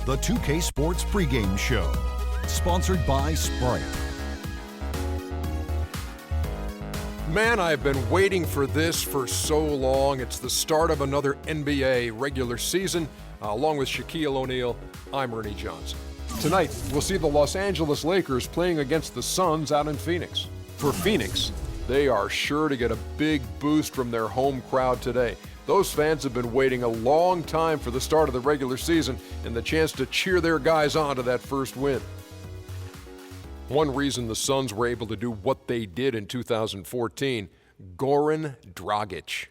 the 2K Sports pregame show, sponsored by Sprite. Man, I've been waiting for this for so long. It's the start of another NBA regular season. Along with Shaquille O'Neal, I'm Ernie Johnson. Tonight, we'll see the Los Angeles Lakers playing against the Suns out in Phoenix. For Phoenix, they are sure to get a big boost from their home crowd today. Those fans have been waiting a long time for the start of the regular season and the chance to cheer their guys on to that first win. One reason the Suns were able to do what they did in 2014, Goran Dragic.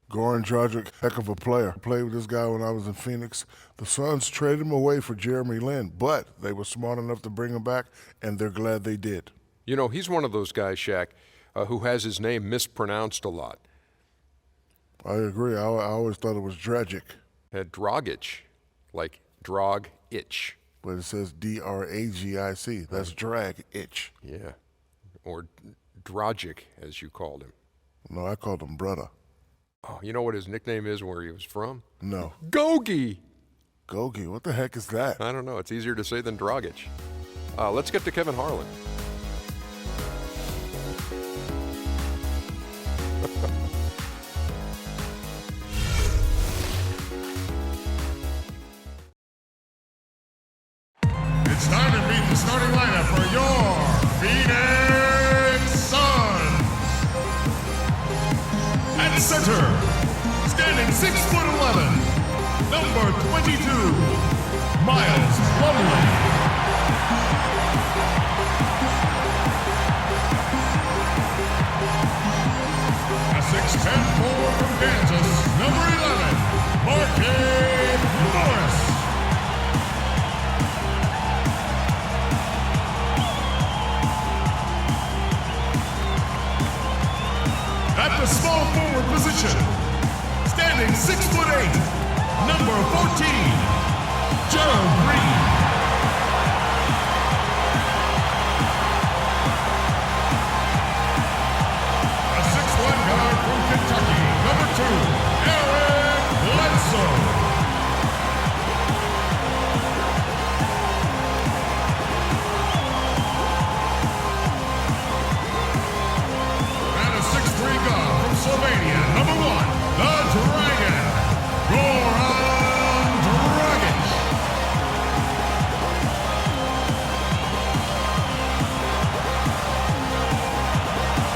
Goran Dragic, heck of a player. I played with this guy when I was in Phoenix. The Suns traded him away for Jeremy Lin, but they were smart enough to bring him back, and they're glad they did. You know, he's one of those guys, Shaq, who has his name mispronounced a lot. I agree. I always thought it was Dragic. Dragic, like drag itch. But it says D-R-A-G-I-C. That's drag itch. Yeah, or Dragic, as you called him. No, I called him brother. Oh, you know what his nickname is and where he was from? No. Gogi. Gogi? What the heck is that? I don't know. It's easier to say than Dragic. Let's get to Kevin Harlan. It's time to meet the starting lineup for your Phoenix Suns. At center, standing 6'11", number 22, Miles Plumlee. A 6'10" forward from Kansas, number 11, Markieff Morris. At the small forward position, standing 6'8", number 14, Gerald Green. A 6'1" guard from Kentucky, number 2, Eric Bledsoe. Guard from Slovenia, number 1, the Dragon, Goran Dragic.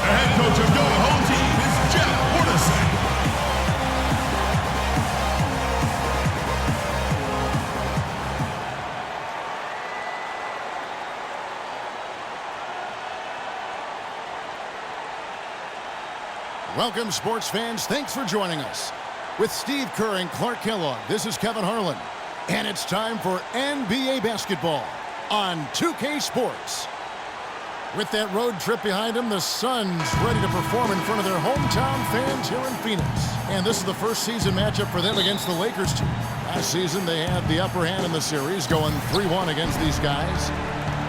The head coach of your home team is Jeff Hornacek. Welcome, sports fans. Thanks for joining us. With Steve Kerr and Clark Kellogg, this is Kevin Harlan. And it's time for NBA basketball on 2K Sports. With that road trip behind them, the Suns ready to perform in front of their hometown fans here in Phoenix. And this is the first season matchup for them against the Lakers team. Last season, they had the upper hand in the series, going 3-1 against these guys.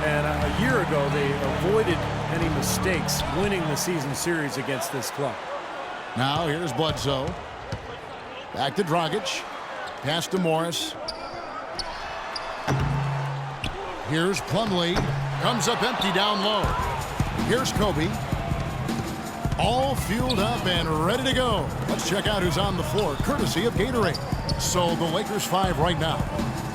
And a year ago, they avoided any mistakes winning the season series against this club. Now here's Bledsoe. Back to Dragic. Pass to Morris. Here's Plumlee. Comes up empty down low. Here's Kobe. All fueled up and ready to go. Let's check out who's on the floor, courtesy of Gatorade. So the Lakers 5 right now.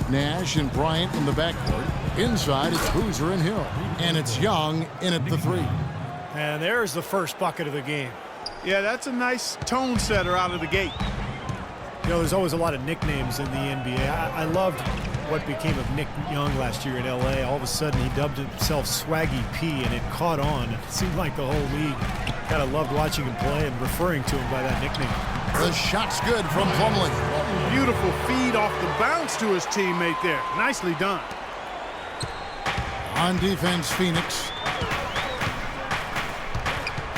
Nash and Bryant in the backcourt. Inside, it's Boozer and Hill. And it's Young in at the 3. And there's the first bucket of the game. Yeah, that's a nice tone setter out of the gate. You know, there's always a lot of nicknames in the NBA. I loved what became of Nick Young last year in L.A. All of a sudden, he dubbed himself Swaggy P, and it caught on. It seemed like the whole league kind of loved watching him play and referring to him by that nickname. The shot's good from Plumlee. Beautiful feed off the bounce to his teammate there. Nicely done. On defense, Phoenix.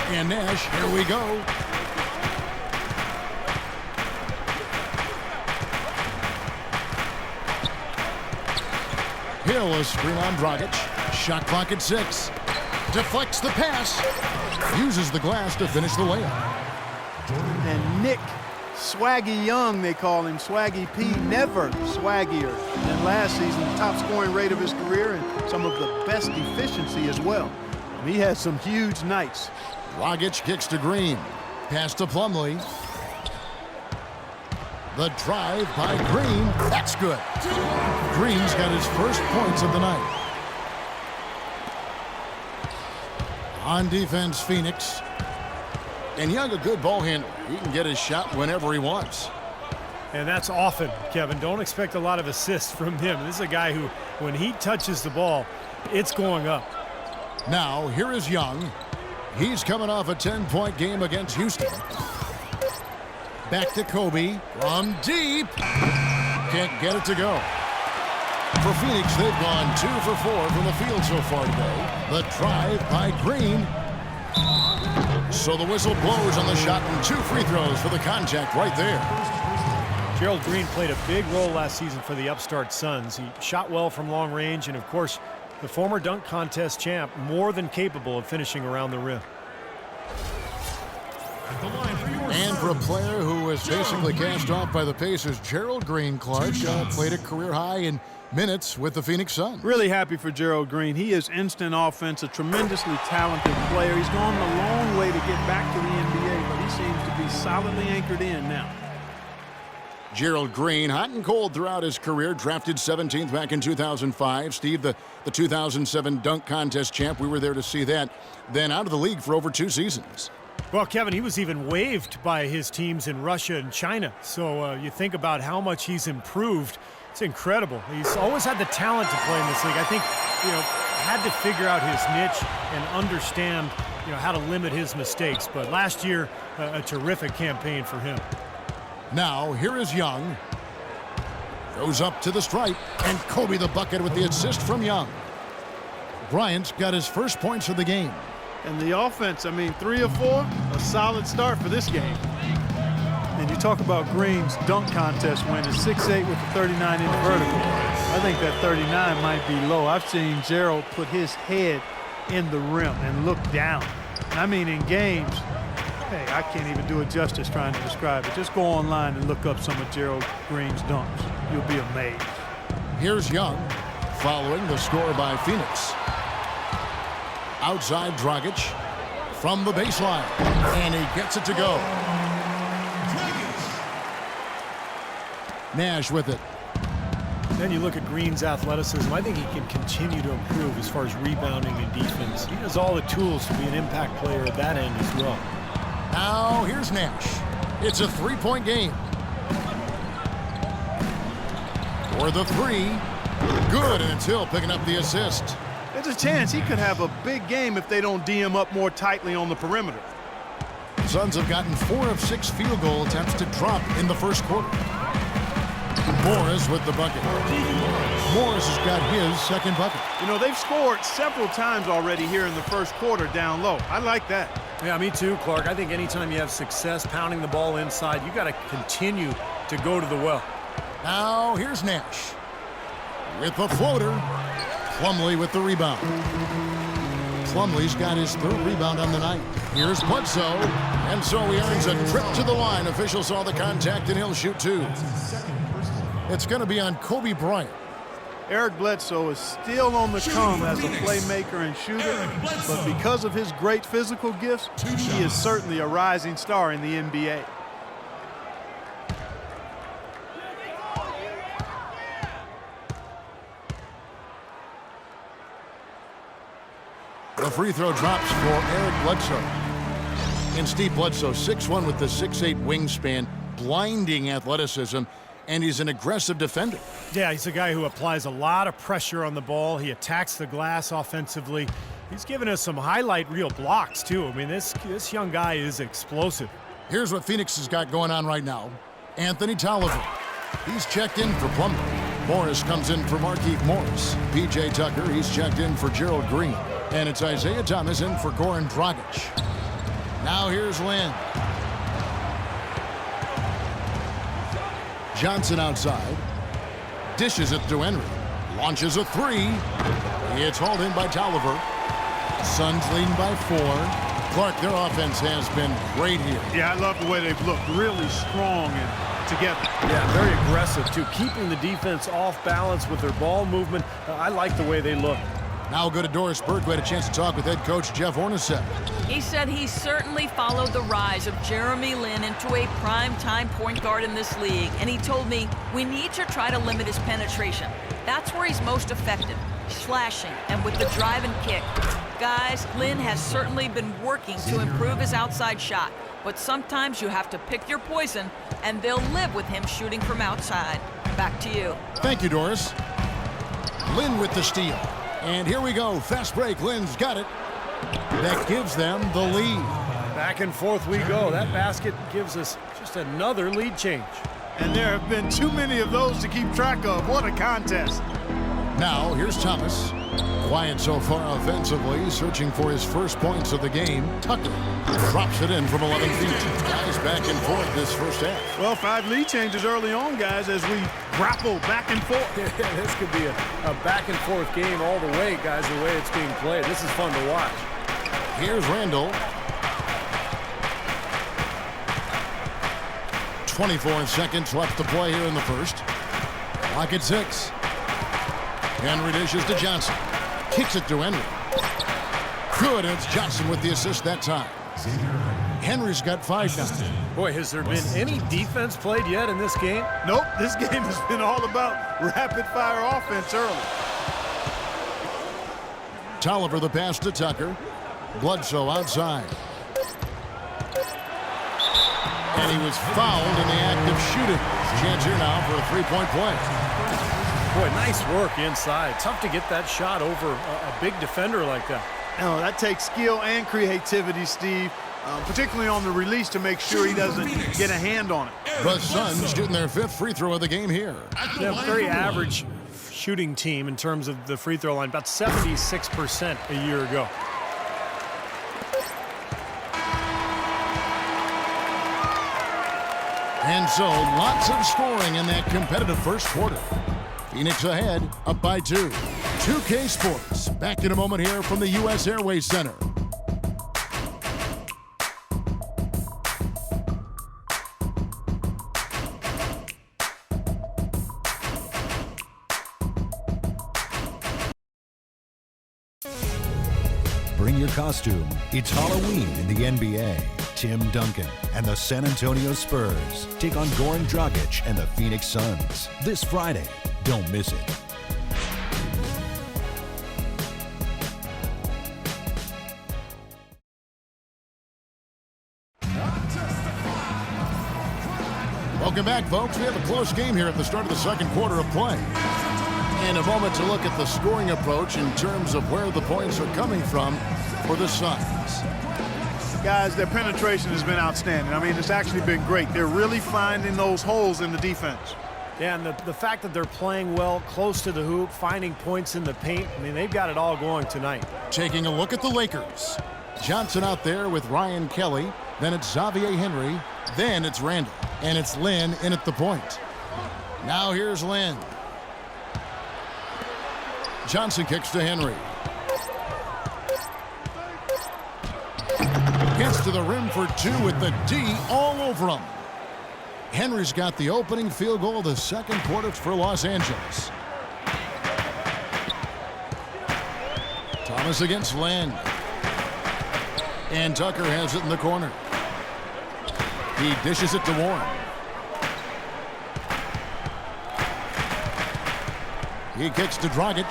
And Nash, here we go. Hill, a screen on Dragic. Shot clock at 6. Deflects the pass. Uses the glass to finish the layup. And Nick Swaggy Young, they call him. Swaggy P, never swaggier than last season. The top scoring rate of his career and some of the best efficiency as well. And he has some huge nights. Dragic kicks to Green. Pass to Plumlee. The drive by Green. That's good. Green's got his first points of the night. On defense, Phoenix. And Young, a good ball handler. He can get his shot whenever he wants. And that's often, Kevin. Don't expect a lot of assists from him. This is a guy who, when he touches the ball, it's going up. Now, here is Young. He's coming off a 10-point game against Houston. Back to Kobe from deep. Can't get it to go. For Phoenix, they've gone 2 for 4 from the field so far today. The drive by Green. So the whistle blows on the shot and 2 free throws for the contact right there. Gerald Green played a big role last season for the upstart Suns. He shot well from long range, and of course, the former dunk contest champ, more than capable of finishing around the rim. And for a player who was basically cast off by the Pacers, Gerald Green, Clark, played a career high in minutes with the Phoenix Suns. Really happy for Gerald Green. He is instant offense, a tremendously talented player. He's gone a long way to get back to the NBA, but he seems to be solidly anchored in now. Gerald Green, hot and cold throughout his career, drafted 17th back in 2005. Steve, the 2007 dunk contest champ, we were there to see that. Then out of the league for over 2 seasons. Well, Kevin, he was even waived by his teams in Russia and China. So you think about how much he's improved. It's incredible. He's always had the talent to play in this league. I think, had to figure out his niche and understand, how to limit his mistakes. But last year, a terrific campaign for him. Now, here is Young. Goes up to the stripe, and Kobe the bucket with the assist from Young. Bryant got his first points of the game. And the offense, 3 or 4, a solid start for this game. And you talk about Green's dunk contest win, is 6'8" with a 39 inch vertical. I think that 39 might be low. I've seen Gerald put his head in the rim and look down. And in games, hey, I can't even do it justice trying to describe it. Just go online and look up some of Gerald Green's dunks. You'll be amazed. Here's Young, following the score by Phoenix. Outside Dragic from the baseline, and he gets it to go. Nash with it. Then you look at Green's athleticism. I think he can continue to improve as far as rebounding and defense. He has all the tools to be an impact player at that end as well. Now here's Nash. It's a 3-point game. For the 3, good, and it's Hill picking up the assist. There's a chance he could have a big game if they don't D him up more tightly on the perimeter. Suns have gotten 4 of 6 field goal attempts to drop in the first quarter. Morris with the bucket. Morris has got his second bucket. They've scored several times already here in the first quarter down low. I like that. Yeah, me too, Clark. I think anytime you have success pounding the ball inside, you got to continue to go to the well. Now here's Nash with the floater. Plumlee with the rebound. Plumlee's got his 3rd rebound on the night. Here's Bledsoe, and so he earns a trip to the line. Officials saw the contact, and he'll shoot 2. It's going to be on Kobe Bryant. Eric Bledsoe is still on the come as a playmaker and shooter, but because of his great physical gifts, he is certainly a rising star in the NBA. The free throw drops for Eric Bledsoe. And Steve Bledsoe, 6'1" with the 6'8" wingspan, blinding athleticism, and he's an aggressive defender. Yeah, he's a guy who applies a lot of pressure on the ball. He attacks the glass offensively. He's given us some highlight reel blocks, too. This young guy is explosive. Here's what Phoenix has got going on right now. Anthony Tolliver. He's checked in for Plumlee. Morris comes in for Markieff Morris. P.J. Tucker, he's checked in for Gerald Green. And it's Isaiah Thomas in for Goran Dragic. Now here's Lynn. Johnson outside. Dishes it to Henry. Launches a 3. It's hauled in by Tolliver. Suns leading by 4. Clark, their offense has been great here. Yeah, I love the way they've looked. Really strong and together. Yeah, very aggressive, too. Keeping the defense off balance with their ball movement. I like the way they look. Now we'll go to Doris Burke. We had a chance to talk with head coach Jeff Hornacek. He said he certainly followed the rise of Jeremy Lin into a prime-time point guard in this league, and he told me we need to try to limit his penetration. That's where he's most effective, slashing and with the drive and kick. Guys, Lin has certainly been working to improve his outside shot, but sometimes you have to pick your poison, and they'll live with him shooting from outside. Back to you. Thank you, Doris. Lin with the steal. And here we go. Fast break. Lin's got it. That gives them the lead. Back and forth we go. That basket gives us just another lead change. And there have been too many of those to keep track of. What a contest. Now, here's Thomas. Quiet so far offensively, searching for his first points of the game. Tucker drops it in from 11 feet. Guys back and forth this first half. Well, 5 lead changes early on, guys, as we grapple back and forth. This could be a back and forth game all the way, guys, the way it's being played. This is fun to watch. Here's Randall. 24 seconds left to play here in the first. Clock at 6. Henry dishes to Johnson. Kicks it to Henry. Good, and it's Johnson with the assist that time. Henry's got 5 now. Boy, has there been any defense played yet in this game? Nope, this game has been all about rapid-fire offense early. Tolliver the pass to Tucker. Bledsoe outside. And he was fouled in the act of shooting. Chance here now for a three-point play. Boy, nice work inside. Tough to get that shot over a big defender like that. Oh, that takes skill and creativity, Steve, particularly on the release to make sure he doesn't get a hand on it. The Suns shooting their 5th free throw of the game here. Yeah, very average shooting team in terms of the free throw line, about 76% a year ago. And so lots of scoring in that competitive first quarter. Phoenix ahead, up by 2. 2K Sports, back in a moment here from the U.S. Airways Center. Bring your costume. It's Halloween in the NBA. Tim Duncan and the San Antonio Spurs take on Goran Dragic and the Phoenix Suns this Friday. Don't miss it. Welcome back, folks. We have a close game here at the start of the second quarter of play. And a moment to look at the scoring approach in terms of where the points are coming from for the Suns. Guys, their penetration has been outstanding. I mean, it's actually been great. They're really finding those holes in the defense. Yeah, and the fact that they're playing well, close to the hoop, finding points in the paint, I mean, they've got it all going tonight. Taking a look at the Lakers. Johnson out there with Ryan Kelly. Then it's Xavier Henry. Then it's Randall. And it's Lin in at the point. Now here's Lin. Johnson kicks to Henry. Gets to the rim for 2 with the D all over him. Henry's got the opening field goal of the second quarter for Los Angeles. Thomas against Lin. And Tucker has it in the corner. He dishes it to Warren. He kicks to Dragic.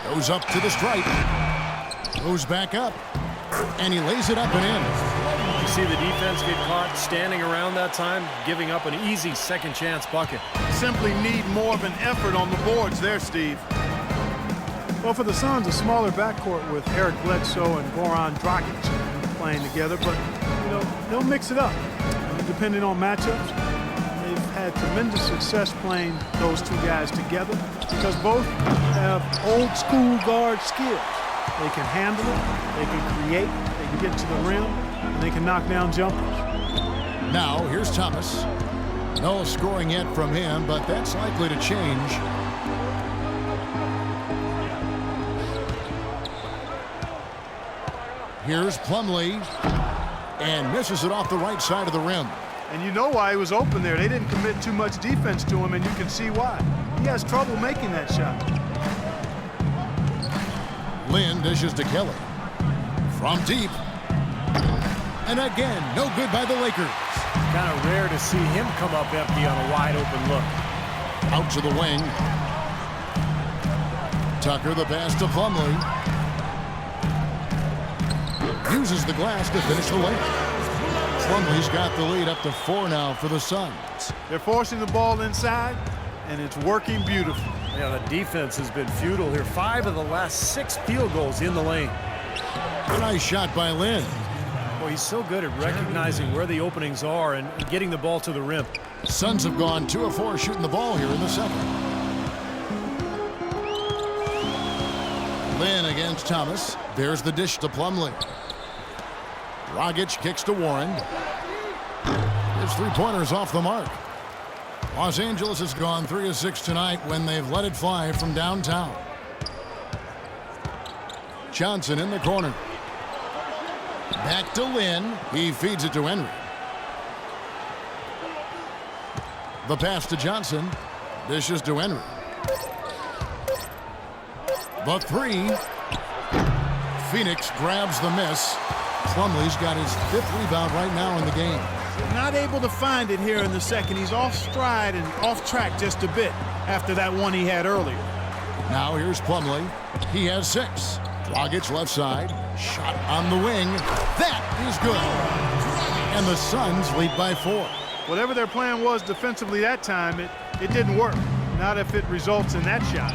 Goes up to the stripe. Goes back up. And he lays it up and in. You see the defense get caught standing around that time, giving up an easy second chance bucket. Simply need more of an effort on the boards there, Steve. Well, for the Suns, a smaller backcourt with Eric Bledsoe and Goran Dragic playing together, but, you know, they'll mix it up. Depending on matchups, they've had tremendous success playing those two guys together because both have old school guard skills. They can handle it, they can create, they can get to the rim, and they can knock down jumpers. Now, here's Thomas. No scoring yet from him, but that's likely to change. Here's Plumlee. And misses it off the right side of the rim. And you know why he was open there. They didn't commit too much defense to him, and you can see why. He has trouble making that shot. Lynn dishes to Kelly. From deep. And again, no good by the Lakers. Kind of rare to see him come up empty on a wide open look. Out to the wing. Tucker the pass to Plumlee. Uses the glass to finish the layup. Plumlee's got the lead up to 4 now for the Suns. They're forcing the ball inside, and it's working beautifully. Yeah, the defense has been futile here. 5 of the last 6 field goals in the lane. A nice shot by Lynn. Well, he's so good at recognizing where the openings are and getting the ball to the rim. Suns have gone 2 of 4 shooting the ball here in the second. Lynn against Thomas. There's the dish to Plumlee. Dragic kicks to Warren. His three-pointers off the mark. Los Angeles has gone 3 of 6 tonight when they've let it fly from downtown. Johnson in the corner. Back to Lynn. He feeds it to Henry. The pass to Johnson. Dishes to Henry. The 3. Phoenix grabs the miss. Plumlee's got his 5th rebound right now in the game. Not able to find it here in the second. He's off stride and off track just a bit after that one he had earlier. Now here's Plumlee. He has 6. Dragic left side. Shot on the wing. That is good. And the Suns lead by 4. Whatever their plan was defensively that time, it didn't work. Not if it results in that shot.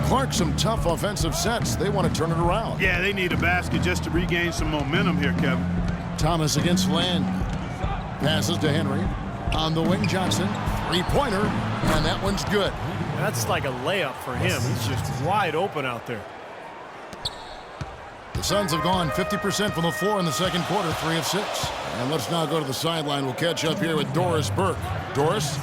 Clark, some tough offensive sets. They want to turn it around. Yeah, they need a basket just to regain some momentum here, Kevin. Thomas against Lynn. Passes to Henry. On the wing, Johnson. Three-pointer. And that one's good. That's like a layup for him. He's just wide open out there. The Suns have gone 50% from the floor in the second quarter, 3 of 6. And let's now go to the sideline. We'll catch up here with Doris Burke. Doris?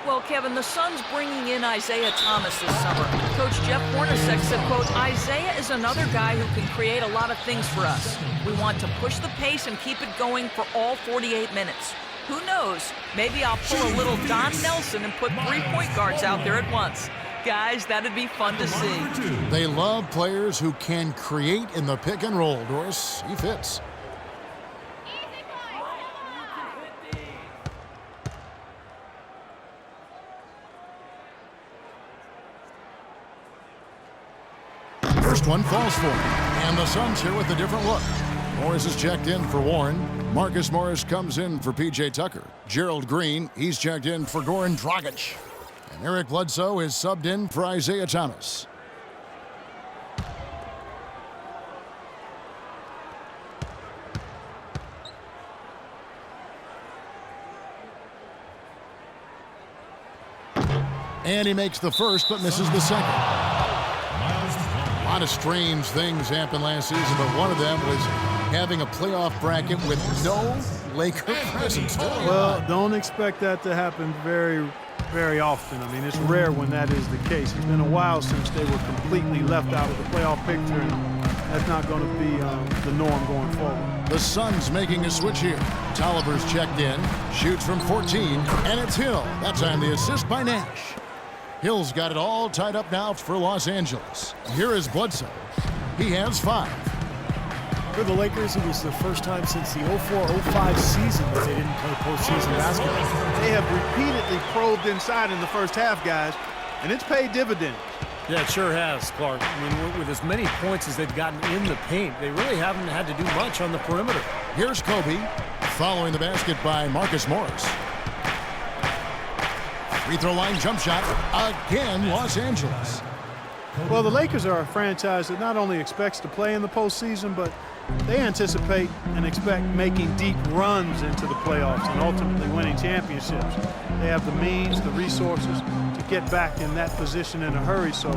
Well, Kevin, the Suns bringing in Isaiah Thomas this summer. Coach Jeff Hornacek said, quote, Isaiah is another guy who can create a lot of things for us. We want to push the pace and keep it going for all 48 minutes. Who knows? Maybe I'll pull a little Don Nelson and put 3 point guards out there at once. Guys, that'd be fun to see. They love players who can create in the pick and roll, Doris. He fits. First one falls for him. And the Suns here with a different look. Morris is checked in for Warren. Marcus Morris comes in for P.J. Tucker. Gerald Green, he's checked in for Goran Dragic. And Eric Bledsoe is subbed in for Isaiah Thomas. And he makes the first but misses the second. A lot of strange things happened last season, but one of them was having a playoff bracket with no Laker presence. Well, don't expect that to happen very often. I mean, it's rare when that is the case. It's been a while since they were completely left out of the playoff picture, and that's not going to be the norm going forward. The Suns making a switch here. Tolliver's checked in, shoots from 14, and it's Hill. That time the assist by Nash. Hill's got it all tied up now for Los Angeles. Here is Bledsoe. He has 5. For the Lakers, it was the first time since the 04-05 season that they didn't play postseason basketball. They have repeatedly probed inside in the first half, guys, and it's paid dividends. Yeah, it sure has, Clark. I mean, with as many points as they've gotten in the paint, they really haven't had to do much on the perimeter. Here's Kobe, following the basket by Marcus Morris. Free throw line jump shot, again, Los Angeles. Well, the Lakers are a franchise that not only expects to play in the postseason, but they anticipate and expect making deep runs into the playoffs and ultimately winning championships. They have the means, the resources to get back in that position in a hurry. So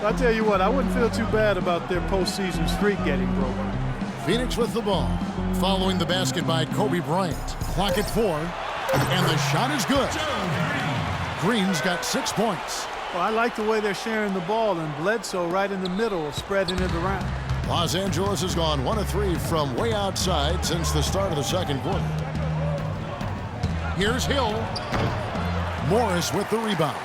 I tell you what, I wouldn't feel too bad about their postseason streak getting broken. Phoenix with the ball, following the basket by Kobe Bryant. Clock at 4, and the shot is good. Green's got 6 points. Well, I like the way they're sharing the ball, and Bledsoe right in the middle of spreading it around. Los Angeles has gone 1 of 3 from way outside since the start of the second quarter. Here's Hill. Morris with the rebound.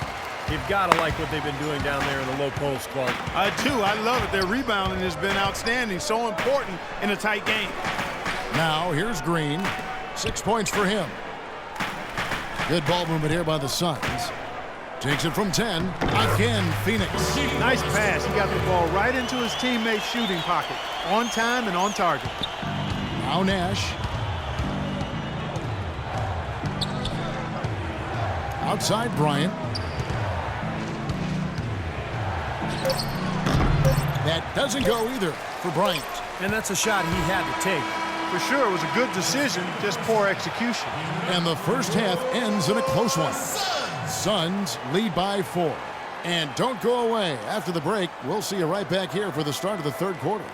You've got to like what they've been doing down there in the low post, Clark. I do. I love it. Their rebounding has been outstanding. So important in a tight game. Now here's Green. 6 points for him. Good ball movement here by the Suns. Takes it from 10. Again, Phoenix. Nice pass. He got the ball right into his teammate's shooting pocket. On time and on target. Now Nash. Outside Bryant. That doesn't go either for Bryant. And that's a shot he had to take. For sure, it was a good decision, just poor execution. And the first half ends in a close one. Suns lead by 4. And don't go away. After the break, we'll see you right back here for the start of the third quarter.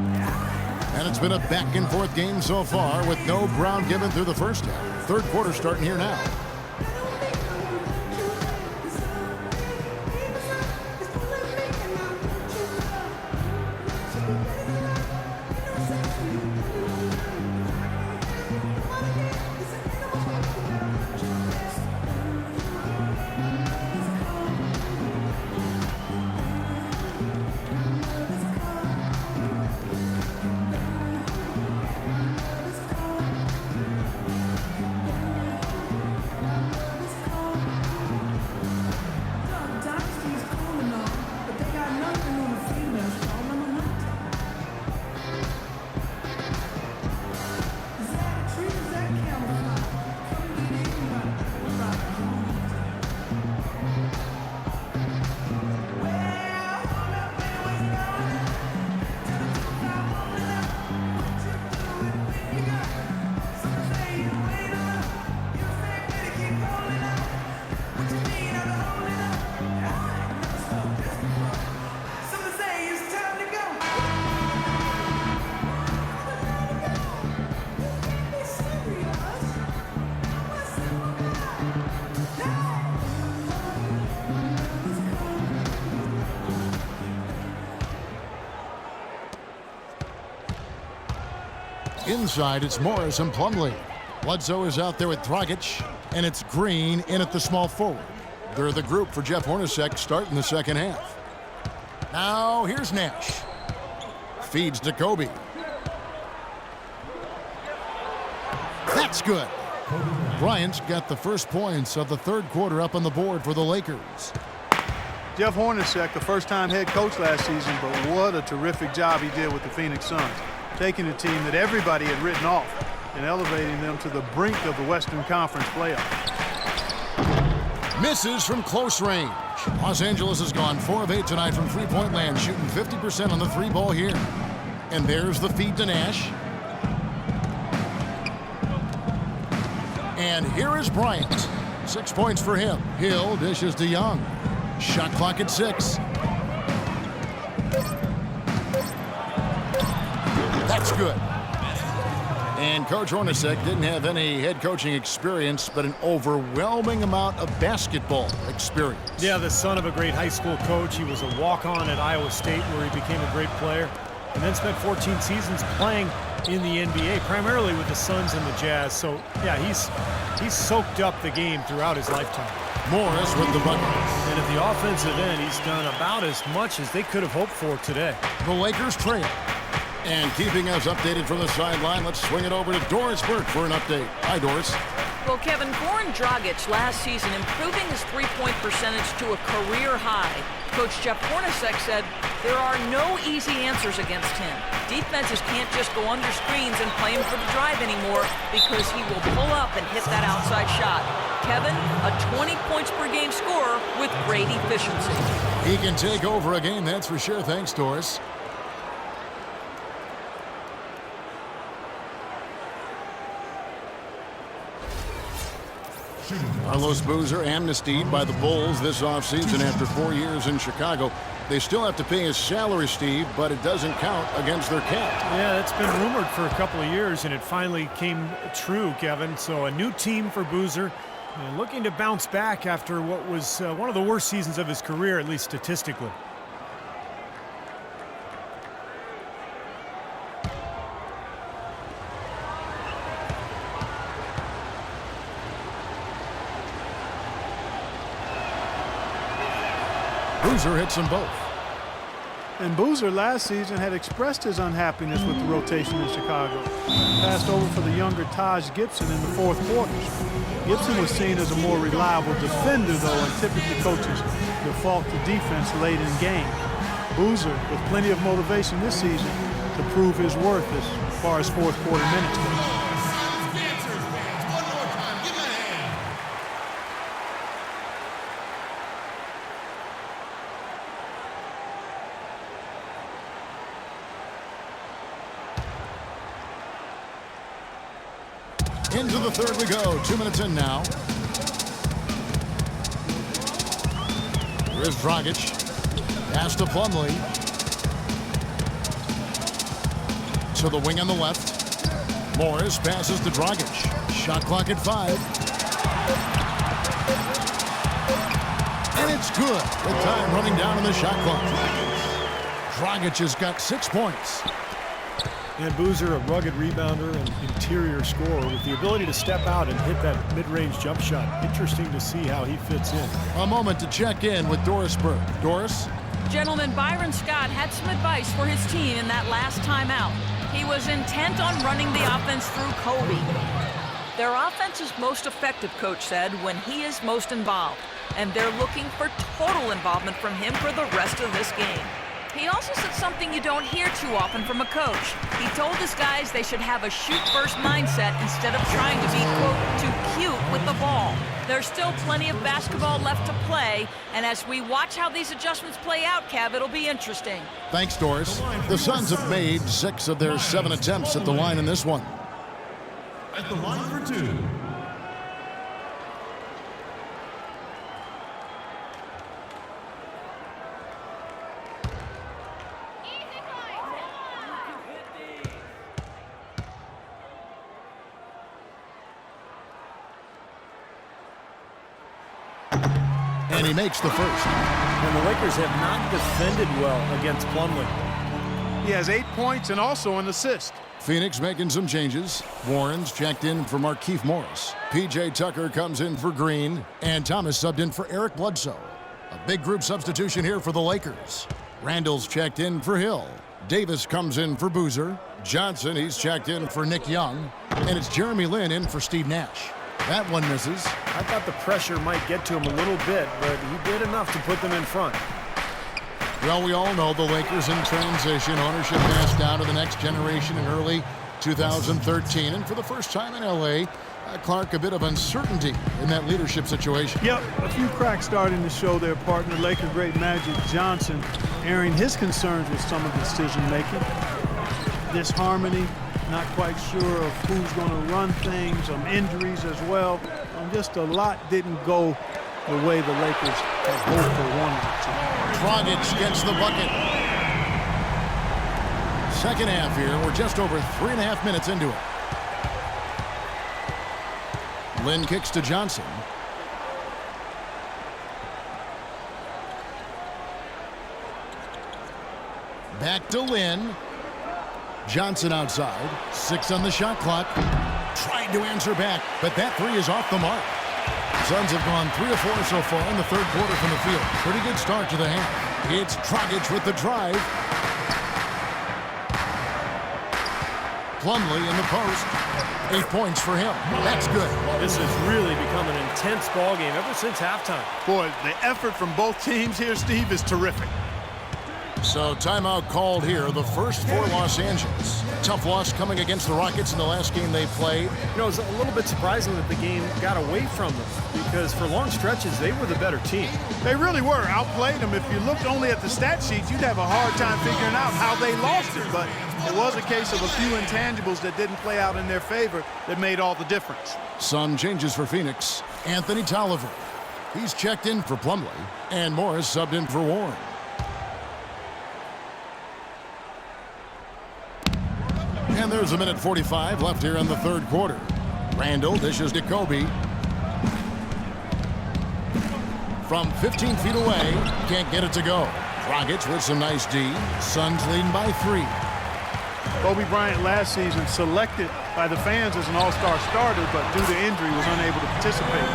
And it's been a back-and-forth game so far with no ground given through the first half. Third quarter starting here now. Inside, it's Morris and Plumlee. Bledsoe is out there with Dragic, and it's Green in at the small forward. They're the group for Jeff Hornacek starting the second half. Now, here's Nash. Feeds to Kobe. That's good. Bryant's got the first points of the third quarter up on the board for the Lakers. Jeff Hornacek, the first-time head coach last season, but what a terrific job he did with the Phoenix Suns, taking a team that everybody had written off and elevating them to the brink of the Western Conference playoffs. Misses from close range. Los Angeles has gone 4 of 8 tonight from three-point land, shooting 50% on the three ball here. And there's the feed to Nash. And here is Bryant. 6 points for him. Hill dishes to Young. Shot clock at 6. That's good. And Coach Hornacek didn't have any head coaching experience, but an overwhelming amount of basketball experience. Yeah, the son of a great high school coach. He was a walk-on at Iowa State where he became a great player, and then spent 14 seasons playing in the NBA, primarily with the Suns and the Jazz. So, yeah, he's soaked up the game throughout his lifetime. Morris with the bucket. And at the offensive end, he's done about as much as they could have hoped for today. The Lakers trail. And keeping us updated from the sideline, let's swing it over to Doris Burke for an update. Hi, Doris. Well, Kevin, Goran Dragic last season improving his three-point percentage to a career high. Coach Jeff Hornacek said there are no easy answers against him. Defenses can't just go under screens and play him for the drive anymore because he will pull up and hit that outside shot. Kevin, a 20 points per game scorer with great efficiency. He can take over a game, that's for sure. Thanks, Doris. Carlos Boozer amnestied by the Bulls this offseason after 4 years in Chicago. They still have to pay his salary, Steve, but it doesn't count against their cap. Yeah, that's been rumored for a couple of years, and it finally came true, Kevin. So a new team for Boozer, looking to bounce back after what was one of the worst seasons of his career, at least statistically. Boozer hits them both. And Boozer last season had expressed his unhappiness with the rotation in Chicago. Passed over for the younger Taj Gibson in the fourth quarter. Gibson was seen as a more reliable defender, though, and typically coaches default to defense late in game. Boozer with plenty of motivation this season to prove his worth as far as fourth quarter minutes go. Into the third we go. 2 minutes in now. Here's Dragic. Pass to Plumlee. To the wing on the left. Morris passes to Dragic. Shot clock at 5. And it's good. With time running down on the shot clock. Dragic has got 6 points. And Boozer, a rugged rebounder and interior scorer with the ability to step out and hit that mid-range jump shot. Interesting to see how he fits in. A moment to check in with Doris Berg. Doris? Gentlemen, Byron Scott had some advice for his team in that last timeout. He was intent on running the offense through Kobe. Their offense is most effective, Coach said, when he is most involved. And they're looking for total involvement from him for the rest of this game. He also said something you don't hear too often from a coach. He told his guys they should have a shoot-first mindset instead of trying to be, quote, too cute with the ball. There's still plenty of basketball left to play, and as we watch how these adjustments play out, Kev, it'll be interesting. Thanks, Doris. The Suns have made 6 of their 7 attempts at the line in this one. At the line for 2. And he makes the first. And the Lakers have not defended well against Plumlee. He has 8 points and also an assist. Phoenix making some changes. Warren's checked in for Markieff Morris. P.J. Tucker comes in for Green. And Thomas subbed in for Eric Bledsoe. A big group substitution here for the Lakers. Randall's checked in for Hill. Davis comes in for Boozer. Johnson, he's checked in for Nick Young. And it's Jeremy Lin in for Steve Nash. That one misses. I thought the pressure might get to him a little bit, but he did enough to put them in front. Well, we all know the Lakers in transition. Ownership passed down to the next generation in early 2013. And for the first time in L.A., Clark, a bit of uncertainty in that leadership situation. Yep, a few cracks starting to show their partner, Laker great Magic Johnson, airing his concerns with some of the decision-making. Disharmony, not quite sure of who's going to run things, injuries as well. Just a lot didn't go the way the Lakers had hoped or wanted it to. Dragic gets the bucket. Second half here. We're just over 3.5 minutes into it. Lin kicks to Johnson. Back to Lin. Johnson outside. 6 on the shot clock. Trying to answer back, but that 3 is off the mark. Suns have gone 3 of 4 so far in the third quarter from the field. Pretty good start to the half. It's Dragic with the drive. Plumlee in the post. 8 points for him. That's good. This has really become an intense ball game ever since halftime. Boy, the effort from both teams here, Steve, is terrific. So timeout called here, the first for Los Angeles. Tough loss coming against the Rockets in the last game they played. You know, it was a little bit surprising that the game got away from them because for long stretches, they were the better team. They really were. Outplayed them. If you looked only at the stat sheets, you'd have a hard time figuring out how they lost it. But it was a case of a few intangibles that didn't play out in their favor that made all the difference. Some changes for Phoenix. Anthony Tolliver. He's checked in for Plumlee, and Morris subbed in for Warren. And there's 1:45 left here in the third quarter. Randall dishes to Kobe. From 15 feet away, can't get it to go. Dragic with some nice D. Suns leading by 3. Kobe Bryant last season selected by the fans as an all-star starter, but due to injury was unable to participate.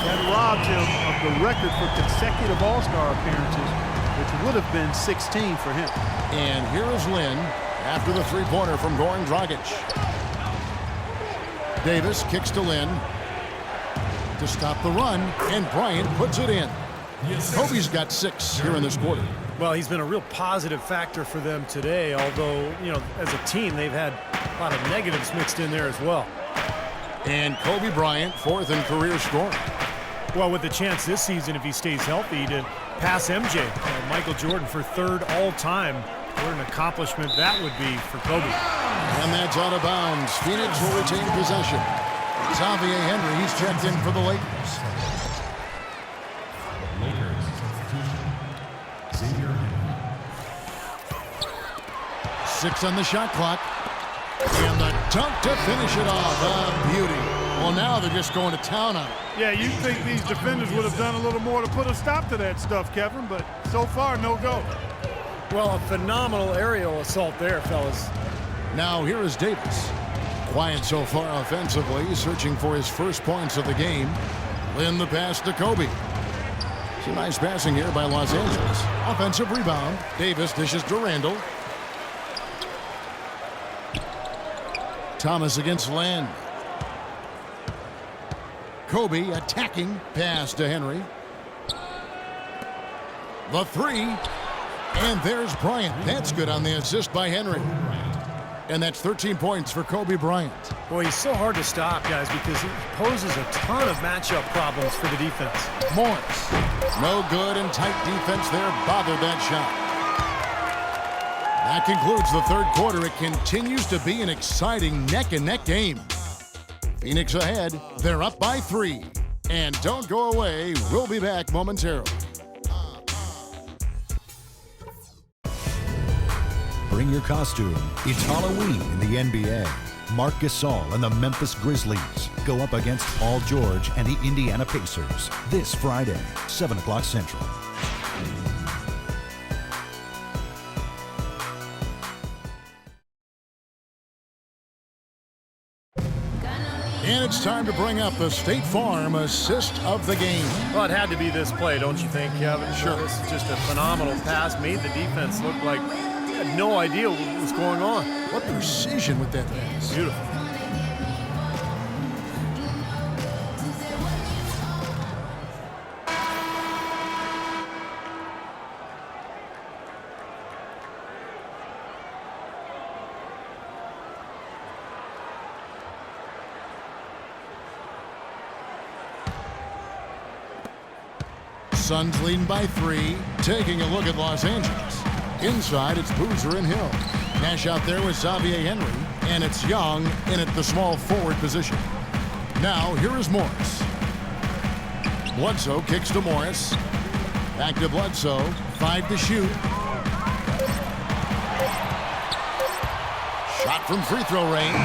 That robbed him of the record for consecutive all-star appearances, which would have been 16 for him. And here is Lynn after the three-pointer from Goran Dragic. Davis kicks to Lynn to stop the run, and Bryant puts it in. Kobe's got 6 here in this quarter. Well, he's been a real positive factor for them today, although, you know, as a team, they've had a lot of negatives mixed in there as well. And Kobe Bryant, 4th in career scoring. Well, with the chance this season, if he stays healthy, to pass MJ, Michael Jordan, for 3rd all-time. What an accomplishment that would be for Kobe. And that's out of bounds. Phoenix will retain possession. Xavier Henry, he's checked in for the Lakers. Xavier Henry. 6 on the shot clock. And the dunk to finish it off. A beauty. Well, now they're just going to town on it. Yeah, you'd think these defenders would have done a little more to put a stop to that stuff, Kevin, but so far, no go. Well, a phenomenal aerial assault there, fellas. Now here is Davis. Quiet so far offensively, searching for his first points of the game. Lynn the pass to Kobe. Some nice passing here by Los Angeles. Offensive rebound. Davis dishes to Randall. Thomas against Land. Kobe attacking. Pass to Henry. The 3. And there's Bryant. That's good on the assist by Henry. And that's 13 points for Kobe Bryant. Boy, he's so hard to stop, guys, because he poses a ton of matchup problems for the defense. Morris. No good, and tight defense there bothered that shot. That concludes the third quarter. It continues to be an exciting neck-and-neck game. Phoenix ahead. They're up by 3. And don't go away. We'll be back momentarily. Bring your costume. It's Halloween in the NBA. Marc Gasol and the Memphis Grizzlies go up against Paul George and the Indiana Pacers this Friday, 7 o'clock Central. And it's time to bring up the State Farm assist of the game. Well, it had to be this play, don't you think, Kevin? Sure. This is just a phenomenal pass. Made the defense look like they had no idea what was going on. What precision with that pass. Beautiful. Suns leading by 3. Taking a look at Los Angeles. Inside, it's Boozer and Hill. Nash out there with Xavier Henry. And it's Young in at the small forward position. Now, here is Morris. Bledsoe kicks to Morris. Back to Bledsoe. 5 to shoot. Shot from free throw range.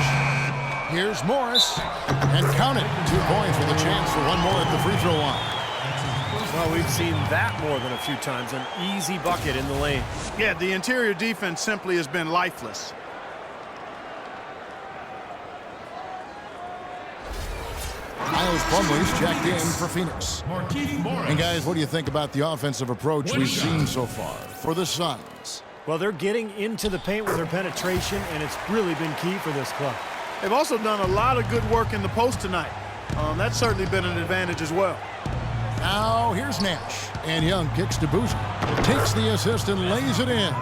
Here's Morris. And count it. 2 points with a chance for one more at the free throw line. Well, we've seen that more than a few times. An easy bucket in the lane. Yeah, the interior defense simply has been lifeless. Miles Plumlee's checked in for Phoenix. And guys, what do you think about the offensive approach we've seen so far for the Suns? Well, they're getting into the paint with their penetration, and it's really been key for this club. They've also done a lot of good work in the post tonight. That's certainly been an advantage as well. Now here's Nash, and Young kicks to Boozer. Takes the assist and lays it in.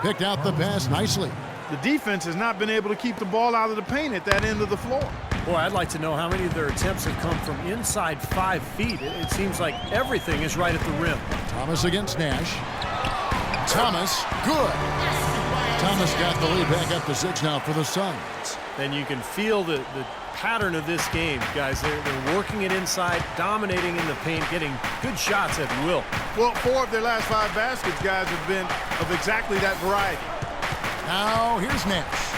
Picked out the pass nicely. The defense has not been able to keep the ball out of the paint at that end of the floor. Boy, I'd like to know how many of their attempts have come from inside 5 feet. It seems like everything is right at the rim. Thomas against Nash. Thomas, good. Thomas got the lead back up to 6 now for the Suns. And you can feel the pattern of this game, guys. They're working it inside, dominating in the paint, getting good shots at will. Well, 4 of their last 5 baskets, guys, have been of exactly that variety. Now here's Nash.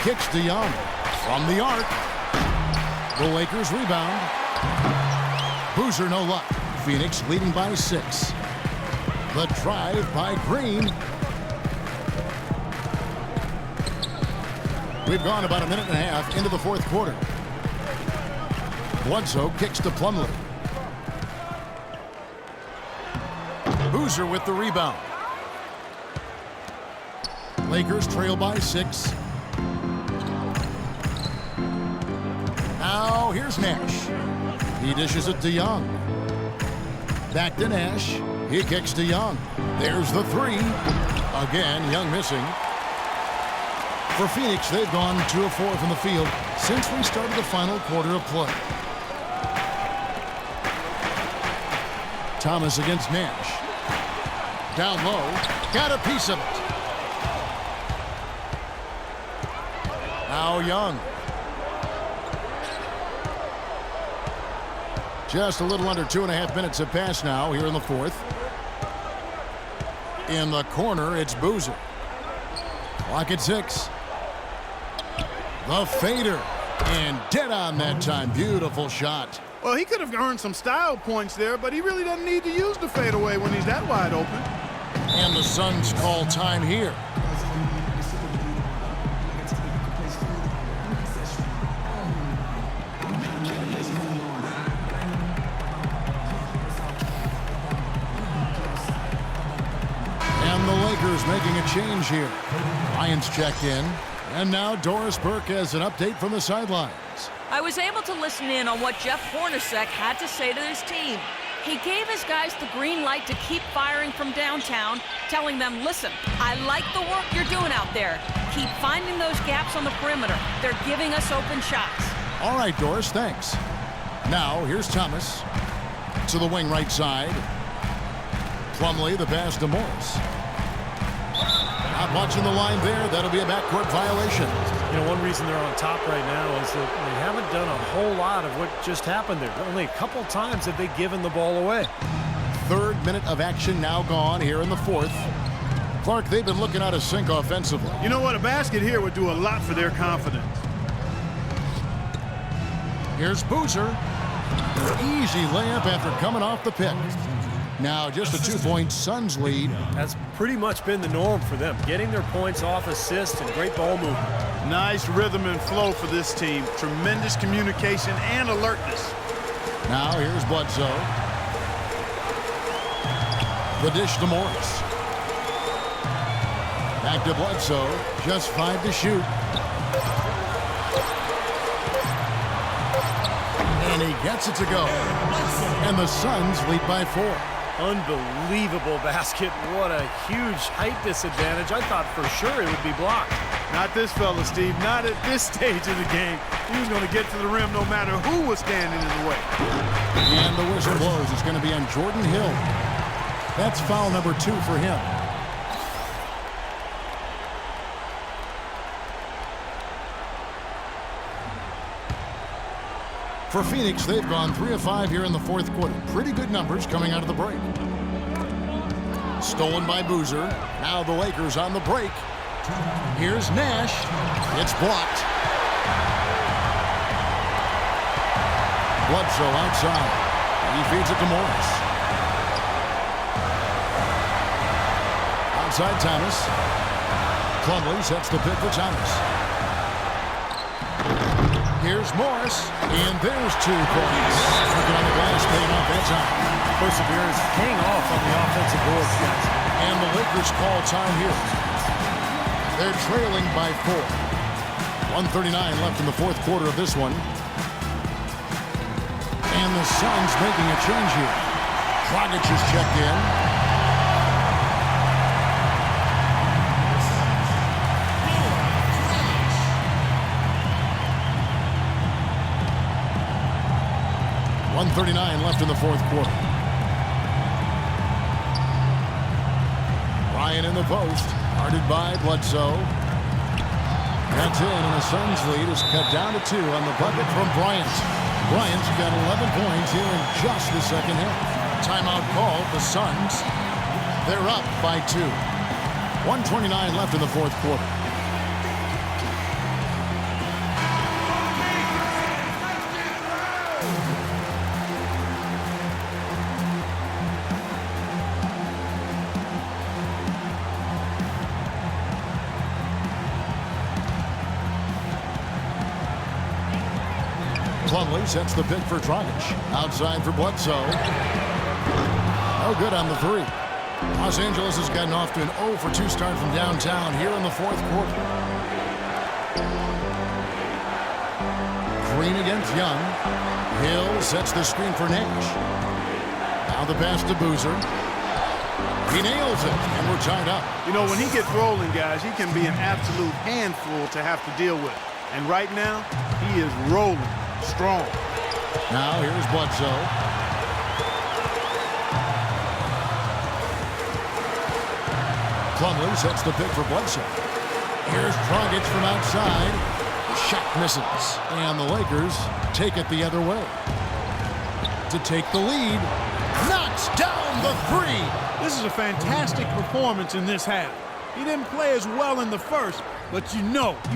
Kicks to Young from the arc. The Lakers rebound. Boozer no luck. Phoenix leading by 6. The drive by Green. We've gone about a minute and a half into the fourth quarter. Bledsoe kicks to Plumlee. Boozer with the rebound. Lakers trail by 6. Now here's Nash. He dishes it to Young. Back to Nash. He kicks to Young. There's the 3. Again, Young missing. For Phoenix, they've gone 2 of 4 from the field since we started the final quarter of play. Thomas against Nash. Down low. Got a piece of it. Now Young. Just a little under 2.5 minutes have passed now here in the fourth. In the corner, it's Boozer. Clock at 6. The fader. And dead on that time. Beautiful shot. Well, he could have earned some style points there, but he really doesn't need to use the fadeaway when he's that wide open. And the Suns call time here. And the Lakers making a change here. Bryant's checked in. And now Doris Burke has an update from the sidelines. I was able to listen in on what Jeff Hornacek had to say to his team. He gave his guys the green light to keep firing from downtown, telling them, listen, I like the work you're doing out there. Keep finding those gaps on the perimeter. They're giving us open shots. All right, Doris, thanks. Now, here's Thomas to the wing right side. Plumlee, the pass to Morris. Not watching the line there. That'll be a backcourt violation. You know, one reason they're on top right now is that they haven't done a whole lot of what just happened there. Only a couple times have they given the ball away. 3rd minute of action now gone here in the fourth. Clark, they've been looking out of sync offensively. You know what? A basket here would do a lot for their confidence. Here's Boozer. Easy layup after coming off the pick. Now just a 2-point Suns lead. That's pretty much been the norm for them, getting their points off assists and great ball movement. Nice rhythm and flow for this team. Tremendous communication and alertness. Now here's Bledsoe. The dish to Morris. Back to Bledsoe. Just 5 to shoot. And he gets it to go. And the Suns lead by 4. Unbelievable basket. What a huge height disadvantage. I thought for sure it would be blocked. Not this fella, Steve. Not at this stage of the game. He was going to get to the rim no matter who was standing in the way. And the whistle blows. It's going to be on Jordan Hill. That's foul number 2 for him. For Phoenix, they've gone 3 of 5 here in the fourth quarter. Pretty good numbers coming out of the break. Stolen by Boozer. Now the Lakers on the break. Here's Nash. It's blocked. Bledsoe outside. He feeds it to Morris. Outside Thomas. Plumlee sets the pick for Thomas. Here's Morris, and there's 2 points. Looking on the glass, paying off that time. perseverance paying off on the offensive boards, guys. And the Lakers call time here. They're trailing by 4. 1:39 left in the fourth quarter of this one. And the Suns making a change here. Dragic is checked in. .139 left in the fourth quarter. Bryant in the post, guarded by Bledsoe. That's in, and the Suns lead is cut down to 2 on the bucket from Bryant. Bryant's got 11 points here in just the second half. Timeout called, the Suns. They're up by 2. 1:29 left in the fourth quarter. Plumlee sets the pick for Dragic. Outside for Bledsoe. No good on the 3. Los Angeles has gotten off to an 0 for 2 start from downtown here in the fourth quarter. Green against Young. Hill sets the screen for Nash. Now the pass to Boozer. He nails it, and we're tied up. You know, when he gets rolling, guys, he can be an absolute handful to have to deal with. And right now, he is rolling strong. Now here's Bledsoe. Plumlee sets the pick for Bledsoe. Here's Dragic from outside. Shot misses. And the Lakers take it the other way. To take the lead. Knocks down the 3. This is a fantastic performance in this half. He didn't play as well in the first, but you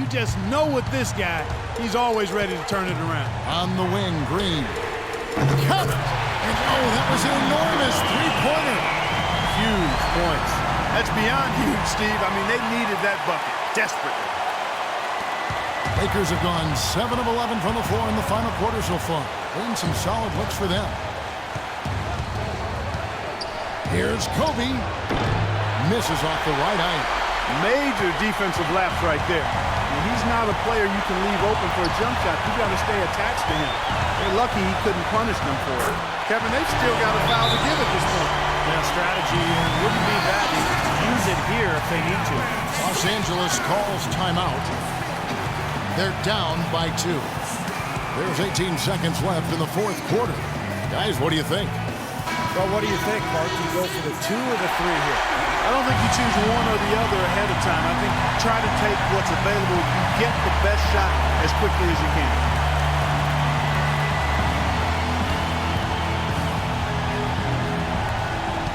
just know with this guy, he's always ready to turn it around. On the wing, Green. Count it! And oh, that was an enormous three-pointer. Huge points. That's beyond huge, Steve. I mean, they needed that bucket desperately. Lakers have gone 7 of 11 from the floor in the final quarter so far. Been some solid looks for them. Here's Kobe. Misses off the right eye. Major defensive lapse right there. And he's not a player you can leave open for a jump shot. You got to stay attached to him. They're lucky he couldn't punish them for it. Kevin, they've still got a foul to give at this point. Yeah, strategy wouldn't be bad to use it here if they need to. Los Angeles calls timeout. They're down by 2. There's 18 seconds left in the fourth quarter. Guys, what do you think? Well, what do you think, Mark? Do you go for the 2 or the 3 here? I don't think you choose one or the other ahead of time. I think you try to take what's available. You get the best shot as quickly as you can.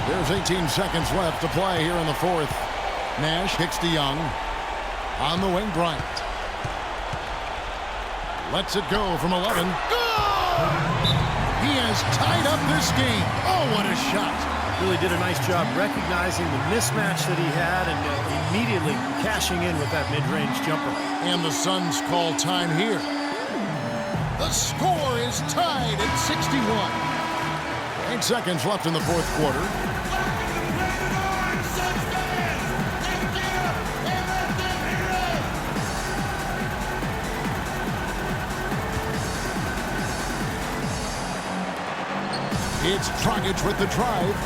There's 18 seconds left to play here in the fourth. Nash kicks to Young. On the wing, Bryant. Lets it go from 11. He has tied up this game. Oh, what a shot. Really did a nice job recognizing the mismatch that he had and immediately cashing in with that mid-range jumper. And the Suns call time here. The score is tied at 61. 8 seconds left in the fourth quarter. It's Dragic with the drive.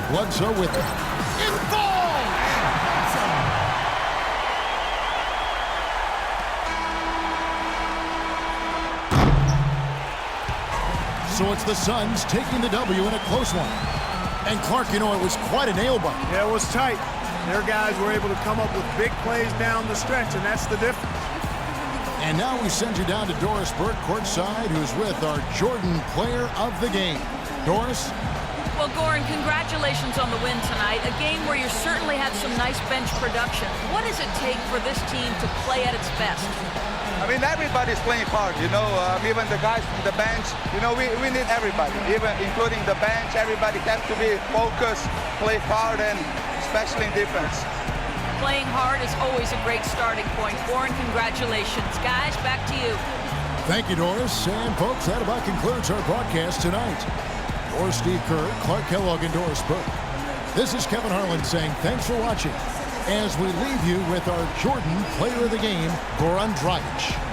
Bledsoe with it. It falls! So it's the Suns taking the W in a close one. And Clark, you know, it was quite a nail-biter. Yeah, it was tight. Their guys were able to come up with big plays down the stretch, and that's the difference. And now we send you down to Doris Burke courtside, who's with our Jordan Player of the Game. Doris? Well, Goran, congratulations on the win tonight. A game where you certainly had some nice bench production. What does it take for this team to play at its best? I mean, everybody's playing hard, you know, even the guys from the bench. You know, we need everybody, even including the bench. Everybody has to be focused, play hard, and especially in defense. Playing hard is always a great starting point. Goran, congratulations. Guys, back to you. Thank you, Doris. And, folks, that about concludes our broadcast tonight. For Steve Kerr, Clark Kellogg, and Doris Burke, this is Kevin Harlan saying thanks for watching as we leave you with our Jordan Player of the Game, Goran Dragic.